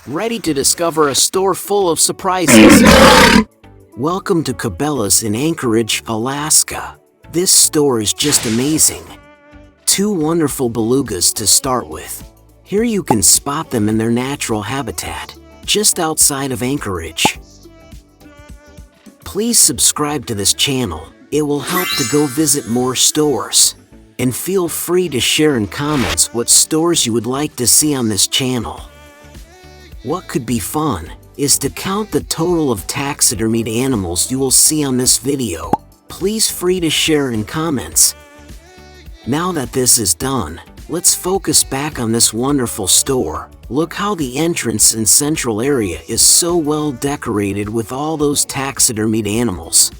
ready to discover a store full of surprises. Welcome to Cabelas in Anchorage, Alaska. This store is just amazing. Two wonderful belugas to start with. Here you can spot them in their natural habitat, just outside of Anchorage. Please subscribe to this channel. It will help to go visit more stores. And feel free to share in comments what stores you would like to see on this channel. What could be fun is to count the total of taxidermied animals you will see on this video. Please free to share in comments. Now that this is done, let's focus back on this wonderful store. Look how the entrance and central area is so well decorated with all those taxidermied animals.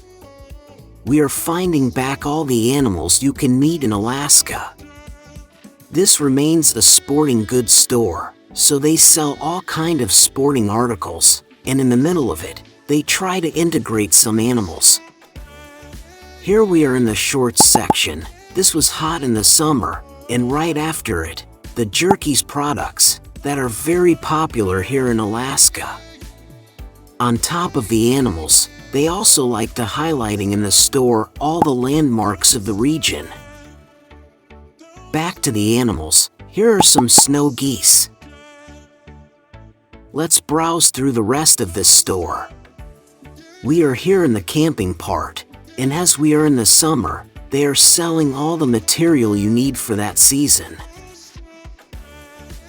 We are finding back all the animals you can meet in Alaska. This remains a sporting goods store, so they sell all kind of sporting articles, and in the middle of it, they try to integrate some animals. Here we are in the shorts section. This was hot in the summer, and right after it, the jerkies products that are very popular here in Alaska. On top of the animals, they also like to highlighting in the store all the landmarks of the region. Back to the animals, here are some snow geese. Let's browse through the rest of this store. We are here in the camping part, and as we are in the summer, they are selling all the material you need for that season.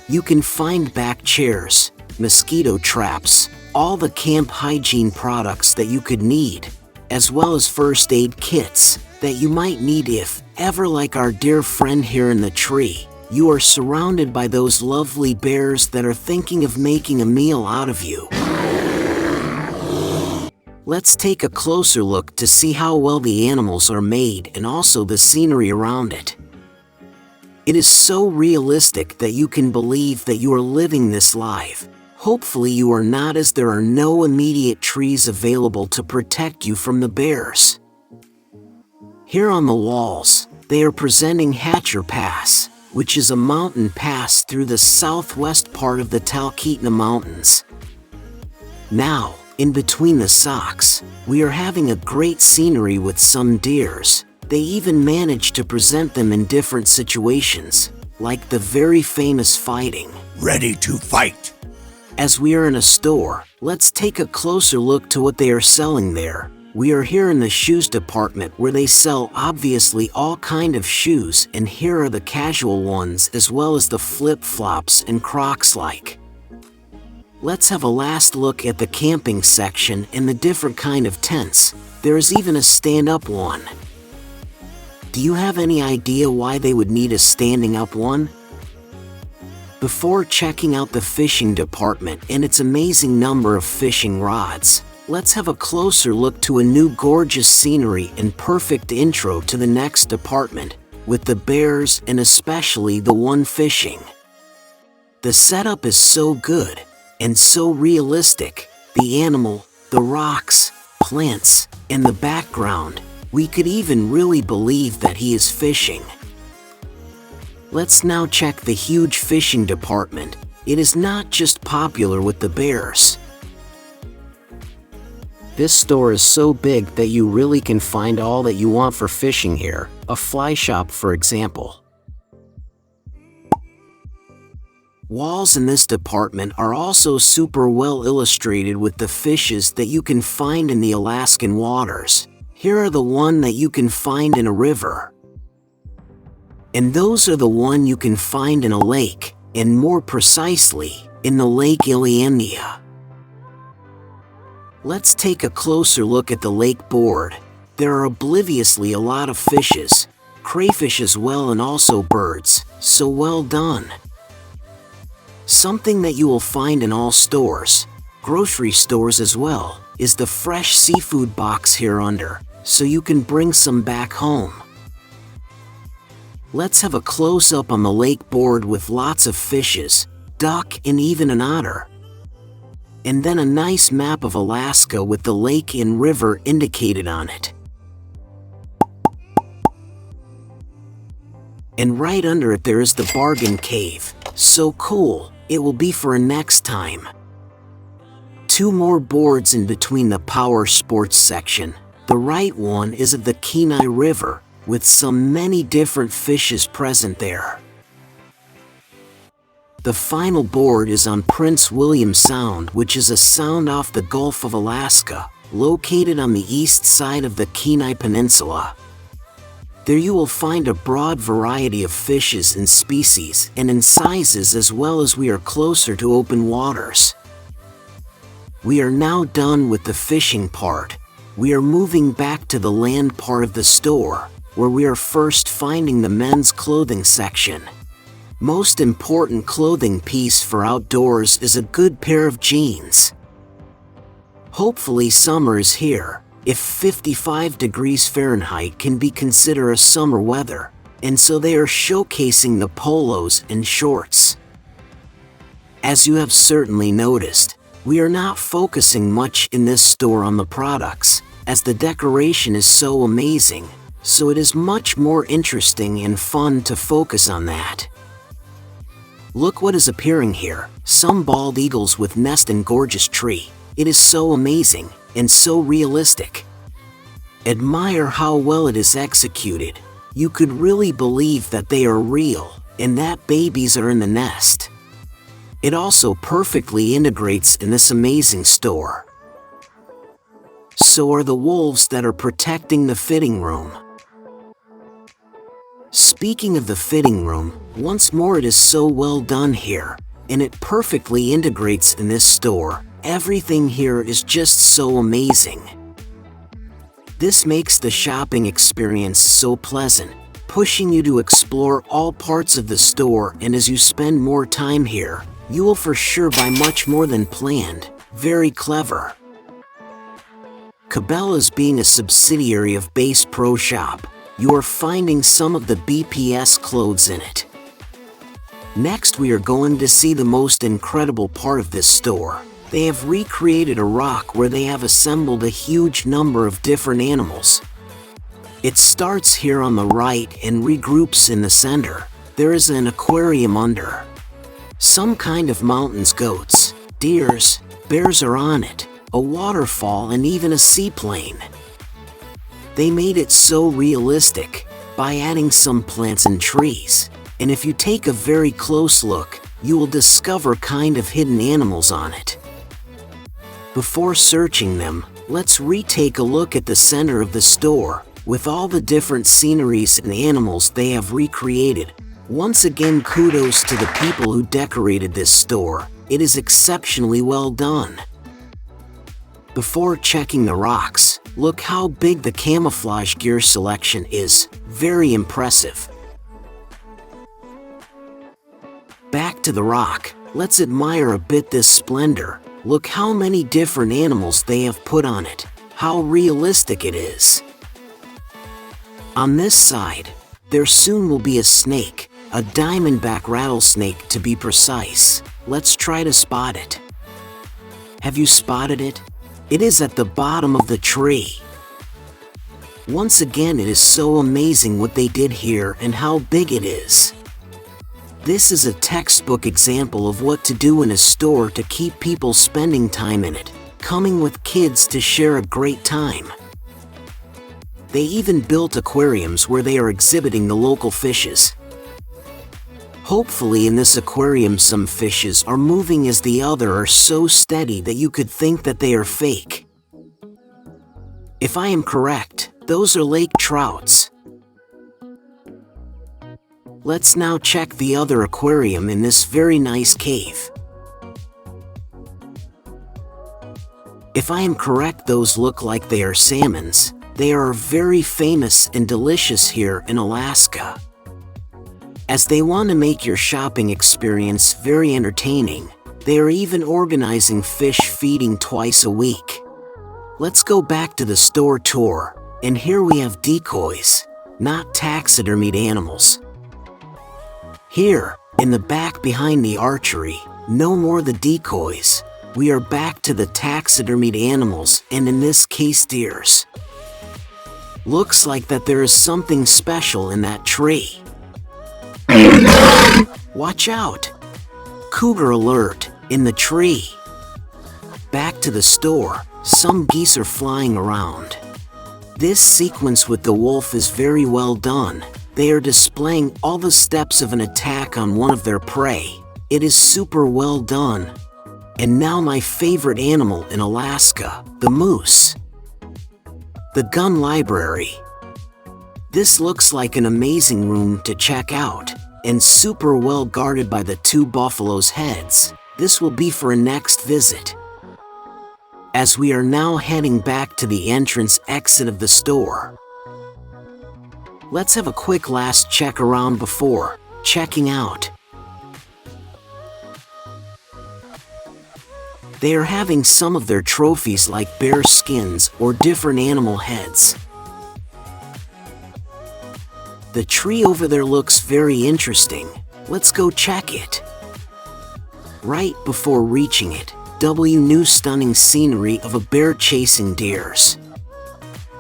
You can find back chairs, mosquito traps, all the camp hygiene products that you could need, as well as first aid kits that you might need if ever, like our dear friend here in the tree, you are surrounded by those lovely bears that are thinking of making a meal out of you. Let's take a closer look to see how well the animals are made and also the scenery around it. It is so realistic that you can believe that you are living this life. Hopefully you are not, as there are no immediate trees available to protect you from the bears. Here on the walls, they are presenting Hatcher Pass, which is a mountain pass through the southwest part of the Talkeetna Mountains. Now, in between the socks, we are having a great scenery with some deers. They even managed to present them in different situations, like the very famous fighting. Ready to fight! As we are in a store, let's take a closer look to what they are selling there. We are here in the shoes department where they sell obviously all kind of shoes, and here are the casual ones as well as the flip-flops and Crocs like. Let's have a last look at the camping section and the different kind of tents. There is even a stand-up one. Do you have any idea why they would need a standing up one? Before checking out the fishing department and its amazing number of fishing rods, let's have a closer look to a new gorgeous scenery and perfect intro to the next department, with the bears and especially the one fishing. The setup is so good and so realistic. The animal, the rocks, plants, and the background, we could even really believe that he is fishing. Let's now check the huge fishing department. It is not just popular with the bears. This store is so big that you really can find all that you want for fishing here. A fly shop, for example. Walls in this department are also super well illustrated with the fishes that you can find in the Alaskan waters. Here are the one that you can find in a river. And those are the one you can find in a lake, and more precisely, in the Lake Iliamna. Let's take a closer look at the lake board. There are obliviously a lot of fishes, crayfish as well, and also birds, so well done. Something that you will find in all stores, grocery stores as well, is the fresh seafood box here under, so you can bring some back home. Let's have a close-up on the lake board with lots of fishes, duck, and even an otter. And then a nice map of Alaska with the lake and river indicated on it. And right under it there is the bargain cave. So cool, it will be for a next time. 2 more boards in between the power sports section. The right one is of the Kenai River, with many different fishes present there. The final board is on Prince William Sound, which is a sound off the Gulf of Alaska, located on the east side of the Kenai Peninsula. There you will find a broad variety of fishes and species and in sizes, as well as we are closer to open waters. We are now done with the fishing part. We are moving back to the land part of the store, where we are first finding the men's clothing section. Most important clothing piece for outdoors is a good pair of jeans. Hopefully summer is here, if 55 degrees Fahrenheit can be considered a summer weather, and so they are showcasing the polos and shorts. As you have certainly noticed, we are not focusing much in this store on the products, as the decoration is so amazing, so it is much more interesting and fun to focus on that. Look what is appearing here, some bald eagles with nest in gorgeous tree. It is so amazing, and so realistic. Admire how well it is executed. You could really believe that they are real, and that babies are in the nest. It also perfectly integrates in this amazing store. So are the wolves that are protecting the fitting room. Speaking of the fitting room, once more it is so well done here, and it perfectly integrates in this store. Everything here is just so amazing. This makes the shopping experience so pleasant, pushing you to explore all parts of the store, and as you spend more time here, you will for sure buy much more than planned. Very clever. Cabelas being a subsidiary of Bass Pro Shop, you are finding some of the BPS clothes in it. Next we are going to see the most incredible part of this store. They have recreated a rock where they have assembled a huge number of different animals. It starts here on the right and regroups in the center. There is an aquarium under. Some kind of mountains, goats, deers, bears are on it, a waterfall, and even a seaplane. They made it so realistic by adding some plants and trees, and if you take a very close look, you will discover kind of hidden animals on it. Before searching them, let's retake a look at the center of the store, with all the different sceneries and animals they have recreated. Once again, kudos to the people who decorated this store. It is exceptionally well done. Before checking the rocks, look how big the camouflage gear selection is. Very impressive. Back to the rock, let's admire a bit this splendor. Look how many different animals they have put on it. How realistic it is. On this side, there soon will be a snake, a diamondback rattlesnake to be precise. Let's try to spot it. Have you spotted it? It is at the bottom of the tree. Once again, it is so amazing what they did here and how big it is. This is a textbook example of what to do in a store to keep people spending time in it, coming with kids to share a great time. They even built aquariums where they are exhibiting the local fishes. Hopefully in this aquarium some fishes are moving as the other are so steady that you could think that they are fake. If I am correct, those are lake trouts. Let's now check the other aquarium in this very nice cave. If I am correct, those look like they are salmons. They are very famous and delicious here in Alaska. As they want to make your shopping experience very entertaining, they are even organizing fish feeding twice a week. Let's go back to the store tour, and here we have decoys, not taxidermied animals. Here, in the back behind the archery, no more the decoys. We are back to the taxidermied animals, and in this case deers. Looks like that there is something special in that tree. Watch out! Cougar alert, in the tree. Back to the store, some geese are flying around. This sequence with the wolf is very well done. They are displaying all the steps of an attack on one of their prey. It is super well done. And now my favorite animal in Alaska, the moose. The gun library. This looks like an amazing room to check out, and super well guarded by the two buffaloes' heads. This will be for a next visit. As we are now heading back to the entrance exit of the store, let's have a quick last check around before checking out. They are having some of their trophies like bear skins or different animal heads. The tree over there looks very interesting. Let's go check it. Right before reaching it, new stunning scenery of a bear chasing deers.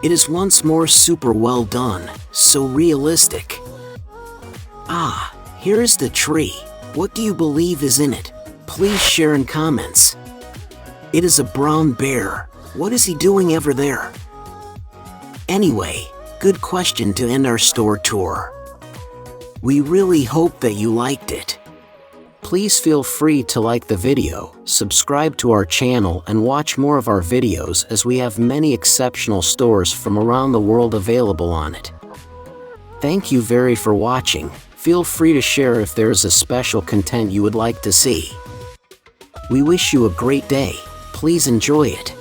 It is once more super well done, so realistic. Ah, here is the tree. What do you believe is in it? Please share in comments. It is a brown bear. What is he doing ever there? Anyway, good question to end our store tour. We really hope that you liked it. Please feel free to like the video, subscribe to our channel, and watch more of our videos as we have many exceptional stores from around the world available on it. Thank you very for watching. Feel free to share if there is a special content you would like to see. We wish you a great day. Please enjoy it.